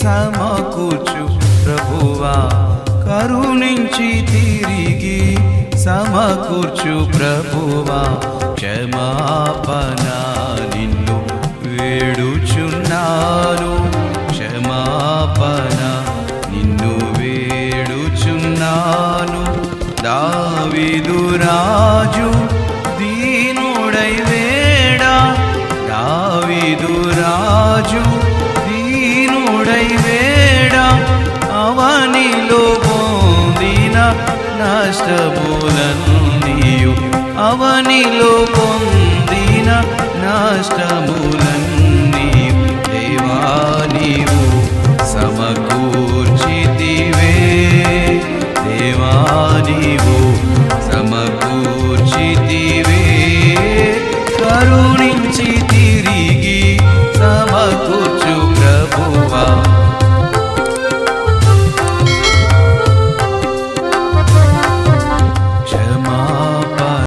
సమకూర్చు ప్రభువా, కరుణించి తిరిగి సమకూర్చు ప్రభువా, క్షమాపణ నిన్ను వేడుచున్నాను, క్షమాపణ నిన్ను వేడుచున్నాను. దావీదు రాజు దీనుడై వేడా, దావీదు రాజు దీనుడై వేడా, అవనిలో పొందిన నష్టములన్నీయు, అవనిలో పొందిన నష్టములన్నీ